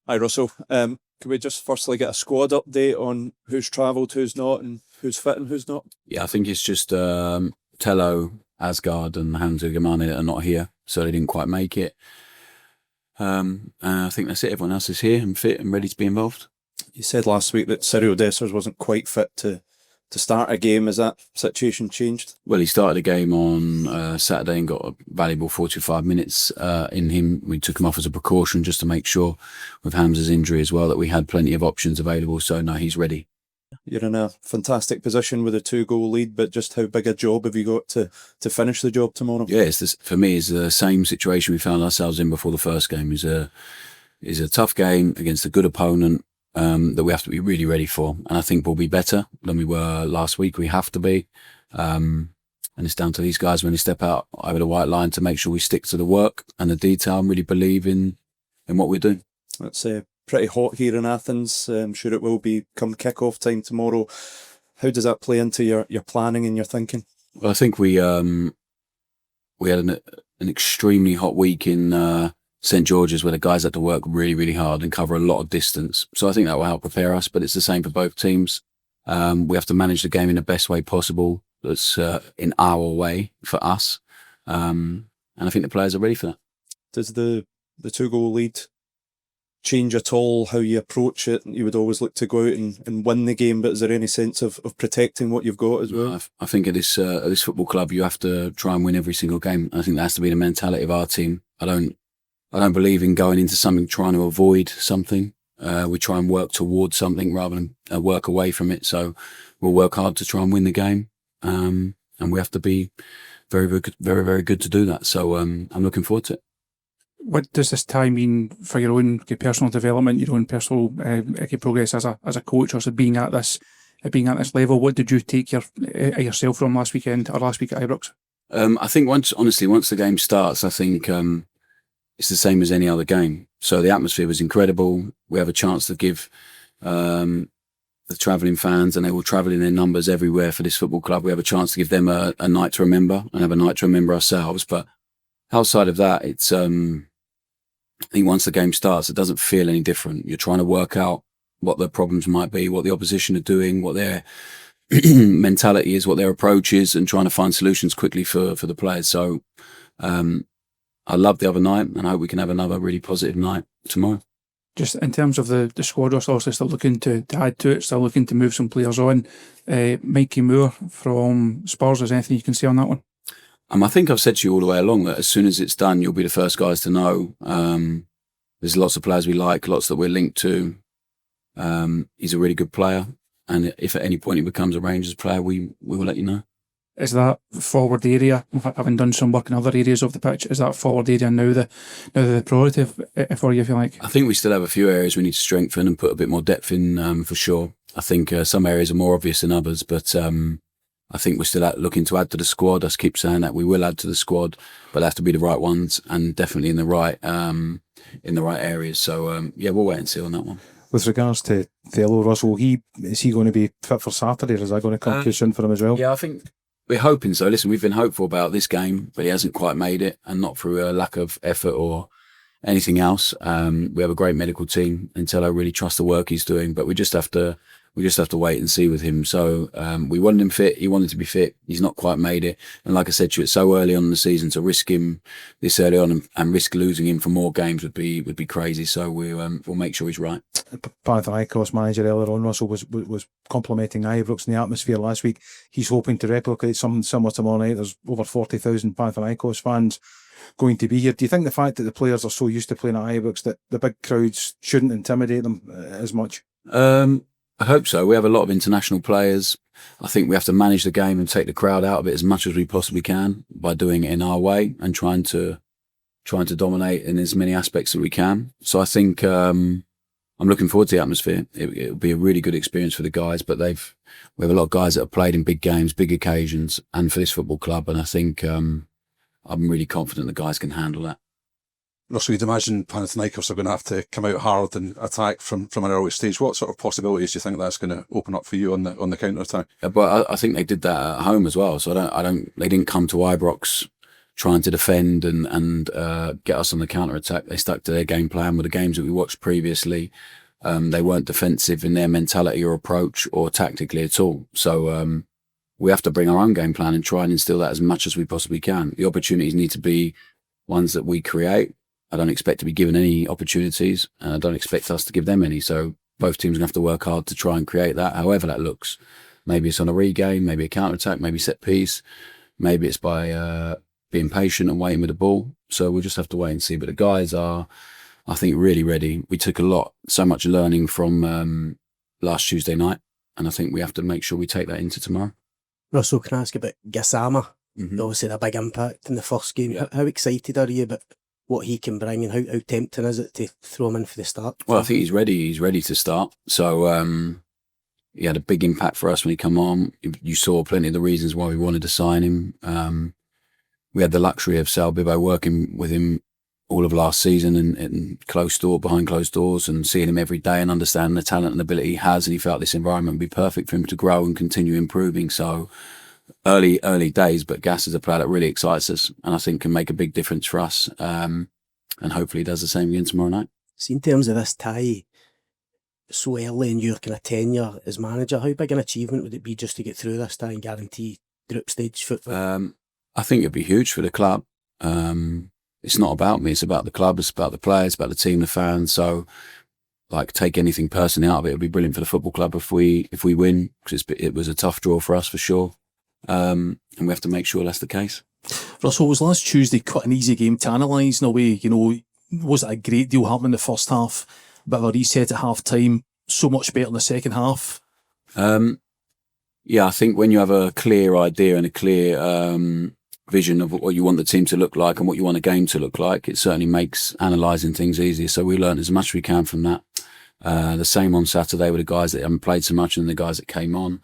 Hi Russell. Could we just firstly get a squad update on who's travelled, who's not, and who's fit and who's not? Yeah, I think it's just Tello, Asgard, and Hamza Gamani that are not here, so they didn't quite make it. I think that's it. Everyone else is here and fit and ready to be involved. You said last week that Cyril Dessers wasn't quite fit to start a game. Has that situation changed? Well, he started a game on Saturday and got a valuable 45 minutes in him. We took him off as a precaution just to make sure with Hamza's injury as well that we had plenty of options available. So no, he's ready. You're in a fantastic position with a 2-goal lead, but just how big a job have you got to finish the job tomorrow? Yeah, for me, it's the same situation we found ourselves in before the first game. It's a tough game against a good opponent that we have to be really ready for. And I think we'll be better than we were last week. We have to be. And it's down to these guys when they step out over the white line to make sure we stick to the work and the detail and really believe in what we're doing. It's pretty hot here in Athens. I'm sure it will be come kick-off time tomorrow. How does that play into your planning and your thinking? Well, I think we had an extremely hot week in St George's where the guys had to work really, really hard and cover a lot of distance. So I think that will help prepare us, but it's the same for both teams. We have to manage the game in the best way possible. That's in our way for us. And I think the players are ready for that. Does the 2-goal lead change at all how you approach it? You would always look to go out and win the game, but is there any sense of protecting what you've got as well? I think at this football club, you have to try and win every single game. I think that has to be the mentality of our team. I don't believe in going into something trying to avoid something. We try and work towards something rather than work away from it. So we'll work hard to try and win the game. And we have to be very, very good, very, very good to do that. So I'm looking forward to it. What does this time mean for your own personal development, your own personal progress as a coach, or being at this level? What did you take yourself from last week at Ibrox? I think once the game starts, I think it's the same as any other game. So the atmosphere was incredible. We have a chance to give the travelling fans, and they will travel in their numbers everywhere for this football club. We have a chance to give them a night to remember and have a night to remember ourselves. But outside of that, it's I think once the game starts, it doesn't feel any different. You're trying to work out what the problems might be, what the opposition are doing, what their mentality is, what their approach is, and trying to find solutions quickly for the players. So I loved the other night, and I hope we can have another really positive night tomorrow. Just in terms of the squad, we're also still looking to add to it, still looking to move some players on. Mikey Moore from Spurs, is anything you can say on that one? I think I've said to you all the way along that as soon as it's done, you'll be the first guys to know. There's lots of players we like, lots that we're linked to. He's a really good player, and if at any point he becomes a Rangers player, we will let you know. Is that forward area, having done some work in other areas of the pitch, is that forward area now the priority for you, if you like? I think we still have a few areas we need to strengthen and put a bit more depth in for sure. I think some areas are more obvious than others, but I think we're still looking to add to the squad. I keep saying that we will add to the squad, but they have to be the right ones and definitely in the right areas. So yeah, we'll wait and see on that one. With regards to Thello, Russell, is he going to be fit for Saturday, or is that going to come too soon for him as well? Yeah, I think we're hoping so. Listen, we've been hopeful about this game, but he hasn't quite made it, and not through a lack of effort or anything else. We have a great medical team, and Tello really trusts the work he's doing, but we just have to wait and see with him. So we wanted him fit. He wanted to be fit. He's not quite made it. And like I said to you, it's so early on in the season to risk him this early on and risk losing him for more games would be crazy. So we'll make sure he's right. Panathinaikos manager earlier on, Russell, was complimenting Ibrox in the atmosphere last week. He's hoping to replicate something similar tomorrow night. There's over 40,000 Panathinaikos fans going to be here. Do you think the fact that the players are so used to playing at Ibrox that the big crowds shouldn't intimidate them as much? I hope so. We have a lot of international players. I think we have to manage the game and take the crowd out of it as much as we possibly can by doing it in our way and trying to dominate in as many aspects that we can. So I think I'm looking forward to the atmosphere. It'll be a really good experience for the guys, but we have a lot of guys that have played in big games, big occasions, and for this football club. And I think I'm really confident the guys can handle that. Russell, you'd imagine Panathinaikos are going to have to come out hard and attack from an early stage. What sort of possibilities do you think that's going to open up for you on the counter attack? But I think they did that at home as well. So they didn't come to Ibrox trying to defend and get us on the counter attack. They stuck to their game plan with the games that we watched previously. They weren't defensive in their mentality or approach or tactically at all. So we have to bring our own game plan and try and instill that as much as we possibly can. The opportunities need to be ones that we create. I don't expect to be given any opportunities, and I don't expect us to give them any. So both teams are going to have to work hard to try and create that, however that looks. Maybe it's on a regain, maybe a counter-attack, maybe set piece. Maybe it's by being patient and waiting with the ball. So we'll just have to wait and see. But the guys are, I think, really ready. We took so much learning from last Tuesday night, and I think we have to make sure we take that into tomorrow. Russell, can I ask about Gassama? Obviously, had a big impact in the first game. Yeah. How excited are you about what he can bring, and how tempting is it to throw him in for the start? Well, I think he's ready. He's ready to start. So he had a big impact for us when he came on. You saw plenty of the reasons why we wanted to sign him. We had the luxury of Sal Bibbo working with him all of last season and behind closed doors, and seeing him every day and understanding the talent and ability he has. And he felt this environment would be perfect for him to grow and continue improving. So early days, but Gas is a player that really excites us and I think can make a big difference for us. And hopefully does the same again tomorrow night. See, in terms of this tie, so early in your kind of tenure as manager, how big an achievement would it be just to get through this tie and guarantee group stage football? I think it'd be huge for the club. It's not about me, it's about the club, it's about the players, about the team, the fans. So, like, take anything personally out of it. It'd be brilliant for the football club if we win, because it was a tough draw for us for sure. And we have to make sure that's the case. Russell, was last Tuesday quite an easy game to analyse in a way? You know, was it a great deal happening in the first half? A bit of a reset at half time, so much better in the second half? Yeah, I think when you have a clear idea and a clear vision of what you want the team to look like and what you want a game to look like, it certainly makes analysing things easier. So we learned as much as we can from that. The same on Saturday with the guys that haven't played so much and the guys that came on.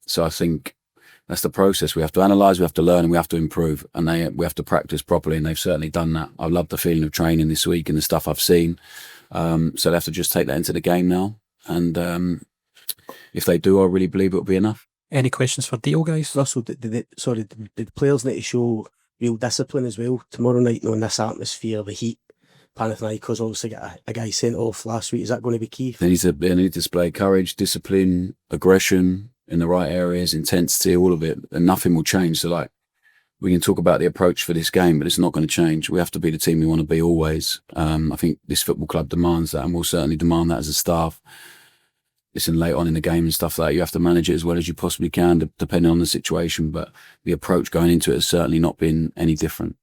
So I think that's the process. We have to analyse, we have to learn, and we have to improve, and we have to practice properly, and they've certainly done that. I love the feeling of training this week and the stuff I've seen. So they have to just take that into the game now, and if they do, I really believe it'll be enough. Any questions for Dio, guys? Russell, did the players need to show real discipline as well tomorrow night, knowing this atmosphere, the heat? Panathinaikos obviously got a guy sent off last week. Is that going to be key? They need to display courage, discipline, aggression in the right areas, intensity, all of it, and nothing will change. So, like, we can talk about the approach for this game, but it's not going to change. We have to be the team we want to be always. I think this football club demands that, and we'll certainly demand that as a staff. Listen, late on in the game and stuff like that, you have to manage it as well as you possibly can, depending on the situation. But the approach going into it has certainly not been any different.